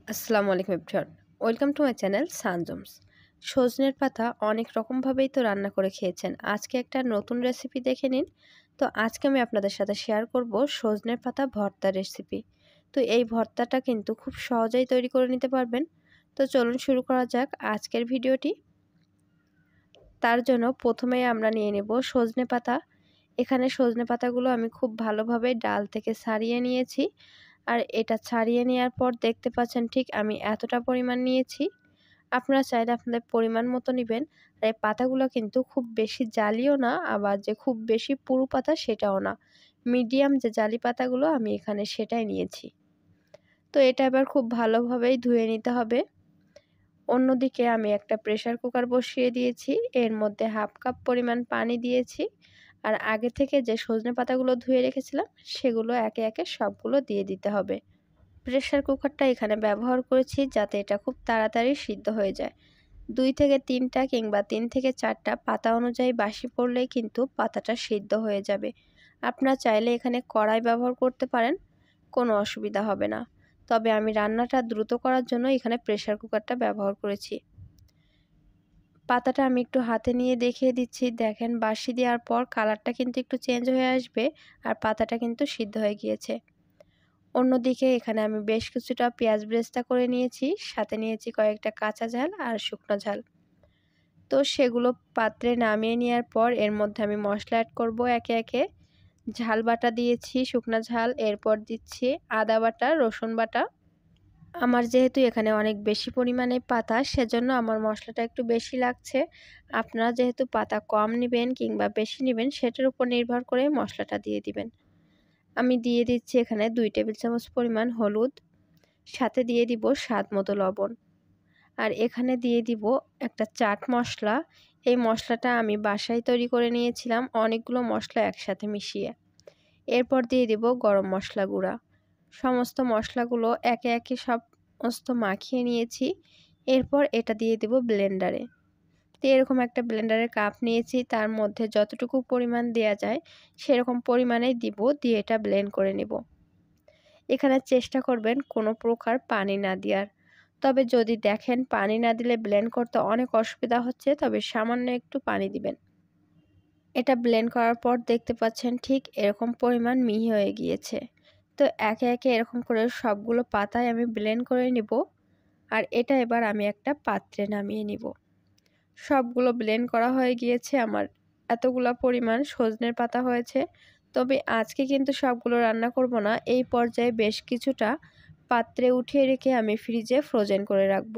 আসসালামু আলাইকুম everyone. Welcome to my channel সানজমস। সজনের পাতা অনেক রকমভাবেই তো রান্না করে খেয়েছেন। আজকে একটা নতুন রেসিপি দেখে নিন। তো আজকে আমি আপনাদের সাথে শেয়ার করব সজনের পাতা ভর্তা রেসিপি। তো এই ভর্তাটা কিন্তু খুব সহজেই তৈরি করে নিতে পারবেন। তো চলুন শুরু করা যাক আজকের ভিডিওটি। তার জন্য প্রথমেই আমরা নিয়ে নেব সজনে পাতা। এখানে সজনে পাতাগুলো আমি খুব ভালোভাবে ডাল থেকে ছাড়িয়ে নিয়েছি। আর এটা ছাড়িয়ে নেওয়ার পর দেখতে পাচ্ছেন ঠিক আমি এতটা পরিমাণ নিয়েছি। আপনারা চাইলে আপনাদের পরিমাণ মতো নেবেন। আর এই পাতাগুলো কিন্তু খুব বেশি জালিও না, আবার যে খুব বেশি পুরু পাতা সেটাও না। মিডিয়াম যে জালি পাতাগুলো আমি এখানে সেটাই নিয়েছি। তো এটা এবার খুব ভালোভাবেই ধুয়ে নিতে হবে। অন্যদিকে আমি একটা প্রেসার কুকার বসিয়ে দিয়েছি। এর মধ্যে হাফ কাপ পরিমাণ পানি দিয়েছি। আর আগে থেকে যে সজনে পাতাগুলো ধুয়ে রেখেছিলাম সেগুলো একে একে সবগুলো দিয়ে দিতে হবে। প্রেসার কুকারটা এখানে ব্যবহার করেছি যাতে এটা খুব তাড়াতাড়ি সিদ্ধ হয়ে যায়। 2 থেকে 3টা কিংবা 3 থেকে 4টা পাতা অনুযায়ী বাসি পড়লেই কিন্তু পাতাটা সিদ্ধ হয়ে যাবে। আপনারা চাইলে এখানে কড়াই ব্যবহার করতে পারেন, কোনো অসুবিধা হবে না। তবে আমি রান্নাটা দ্রুত করার জন্য এখানে প্রেসার কুকারটা ব্যবহার করেছি। পাতাটা আমি একটু হাতে নিয়ে দেখিয়ে দিচ্ছি। দেখেন বাসি দেওয়ার পর কালারটা কিন্তু একটু চেঞ্জ হয়ে আসবে আর পাতাটা কিন্তু সিদ্ধ হয়ে গিয়েছে। অন্যদিকে এখানে আমি বেশ কিছুটা পেঁয়াজ বেরেস্তা করে নিয়েছি, সাথে নিয়েছি কয়েকটা কাঁচা ঝাল আর শুকনো ঝাল। তো সেগুলো পাত্রে নামিয়ে নেওয়ার পর এর মধ্যে আমি মশলা অ্যাড করব একে একে। ঝাল বাটা দিয়েছি, শুকনো ঝাল, এরপর দিচ্ছি আদা বাটা, রসুন বাটা। আমার যেহেতু এখানে অনেক বেশি পরিমাণে পাতা সেজন্য আমার মশলাটা একটু বেশি লাগছে। আপনারা যেহেতু পাতা কম নেবেন কিংবা বেশি নেবেন সেটার উপর নির্ভর করে মশলাটা দিয়ে দিবেন। আমি দিয়ে দিচ্ছি এখানে 2 টেবিল চামচ পরিমাণ হলুদ, সাথে দিয়ে দিব স্বাদ মতো লবণ। আর এখানে দিয়ে দিব একটা চাট মশলা। এই মশলাটা আমি বাসায় তৈরি করে নিয়েছিলাম অনেকগুলো মশলা একসাথে মিশিয়ে। এরপর দিয়ে দিব গরম মশলা গুঁড়া। সমস্ত মশলাগুলো একে একে সমস্ত মাখিয়ে নিয়েছি। এরপর এটা দিয়ে দিব ব্লেন্ডারে। তো এরকম একটা ব্লেন্ডারের কাপ নিয়েছি, তার মধ্যে যতটুকু পরিমাণ দেয়া যায় সেরকম পরিমাণেই দিব, দিয়ে এটা ব্লেন্ড করে নেব। এখানে চেষ্টা করবেন কোনো প্রকার পানি না দেওয়ার। তবে যদি দেখেন পানি না দিলে ব্লেন্ড করতে অনেক অসুবিধা হচ্ছে তবে সামান্য একটু পানি দিবেন। এটা ব্লেন্ড করার পর দেখতে পাচ্ছেন ঠিক এরকম পরিমাণ মিহি হয়ে গিয়েছে। তো একে একে এরকম করে সবগুলো পাতায় আমি ব্লেন্ড করে নিব। আর এটা এবার আমি একটা পাত্রে নামিয়ে নিব। সবগুলো ব্লেন্ড করা হয়ে গিয়েছে আমার। এতগুলা পরিমাণ সজনের পাতা হয়েছে। তবে আজকে কিন্তু সবগুলো রান্না করব না। এই পর্যায়ে বেশ কিছুটা পাত্রে উঠিয়ে রেখে আমি ফ্রিজে ফ্রোজেন করে রাখব।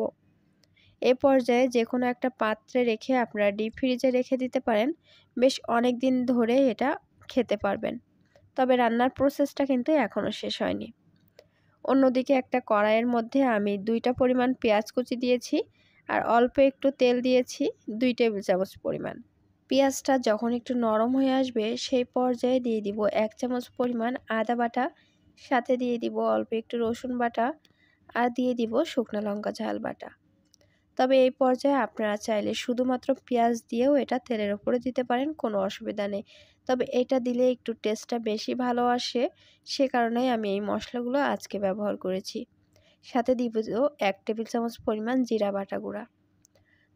এ পর্যায়ে যে কোনো একটা পাত্রে রেখে আপনারা ডিপ ফ্রিজে রেখে দিতে পারেন। বেশ অনেক দিন ধরে এটা খেতে পারবেন। তবে রান্নার প্রসেসটা কিন্তু এখনও শেষ হয়নি। অন্যদিকে একটা কড়াইয়ের মধ্যে আমি 2টা পরিমাণ পেঁয়াজ কুচি দিয়েছি আর অল্প একটু তেল দিয়েছি 2 টেবিল চামচ পরিমাণ। পেঁয়াজটা যখন একটু নরম হয়ে আসবে সেই পর্যায়ে দিয়ে দিব 1 চামচ পরিমাণ আদা বাটা, সাথে দিয়ে দিব অল্প একটু রসুন বাটা আর দিয়ে দিব শুকনো লঙ্কা ঝাল বাটা। তবে এই পর্যায়ে আপনারা চাইলে শুধুমাত্র পেঁয়াজ দিয়েও এটা তেলের উপরে দিতে পারেন, কোনো অসুবিধা নেই। তবে এটা দিলে একটু টেস্টটা বেশি ভালো আসে, সে কারণেই আমি এই মশলাগুলো আজকে ব্যবহার করেছি। সাথে দিব 1 টেবিল চামচ পরিমাণ জিরা বাটা গুঁড়া।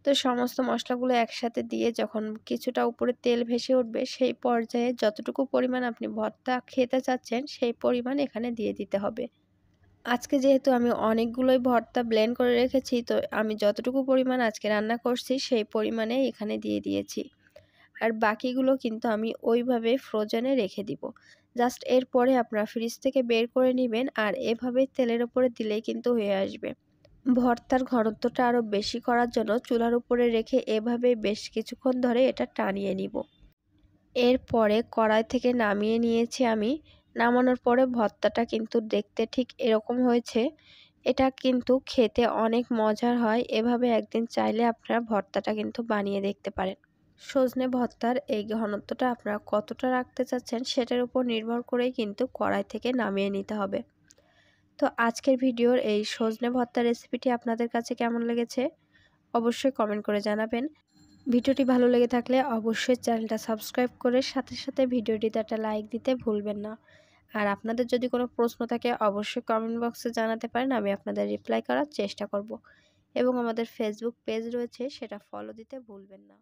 তো সমস্ত মশলাগুলো একসাথে দিয়ে যখন কিছুটা উপরে তেল ভেসে উঠবে সেই পর্যায়ে যতটুকু পরিমাণ আপনি ভর্তা খেতে চাচ্ছেন সেই পরিমাণ এখানে দিয়ে দিতে হবে। আজকে যেহেতু আমি অনেকগুলোই ভর্তা ব্লেন্ড করে রেখেছি তো আমি যতটুকু পরিমাণ আজকে রান্না করছি সেই পরিমাণে এখানে দিয়ে দিয়েছি। আর বাকিগুলো কিন্তু আমি ওইভাবে ফ্রোজেনে রেখে দিব। জাস্ট এরপরে আপনারা ফ্রিজ থেকে বের করে নেবেন আর এভাবে তেলের উপরে দিলেই কিন্তু হয়ে আসবে। ভর্তার ঘনত্বটা আরও বেশি করার জন্য চুলার উপরে রেখে এভাবে বেশ কিছুক্ষণ ধরে এটা টানিয়ে নিব। এরপরে কড়াই থেকে নামিয়ে নিয়েছি আমি। নামানোর পরে ভর্তাটা কিন্তু দেখতে ঠিক এরকম হয়েছে। এটা কিন্তু খেতে অনেক মজার হয়। এভাবে একদিন চাইলে আপনারা ভর্তাটা কিন্তু বানিয়ে দেখতে পারেন। সজনে ভর্তার এই ঘনত্বটা আপনারা কতটা রাখতে চাচ্ছেন সেটার উপর নির্ভর করেই কিন্তু কড়াই থেকে নামিয়ে নিতে হবে। তো আজকের ভিডিওর এই সজনে ভর্তা রেসিপিটি আপনাদের কাছে কেমন লেগেছে অবশ্যই কমেন্ট করে জানাবেন। ভিডিওটি ভালো লেগে থাকলে অবশ্যই চ্যানেলটা সাবস্ক্রাইব করে সাথে সাথে ভিডিওটিতে একটা লাইক দিতে ভুলবেন না। আর আপনাদের যদি কোনো প্রশ্ন থাকে অবশ্যই কমেন্ট বক্সে জানাতে পারেন, আমি আপনাদের রিপ্লাই করার চেষ্টা করব। এবং আমাদের ফেসবুক পেজ রয়েছে, সেটা ফলো দিতে ভুলবেন না।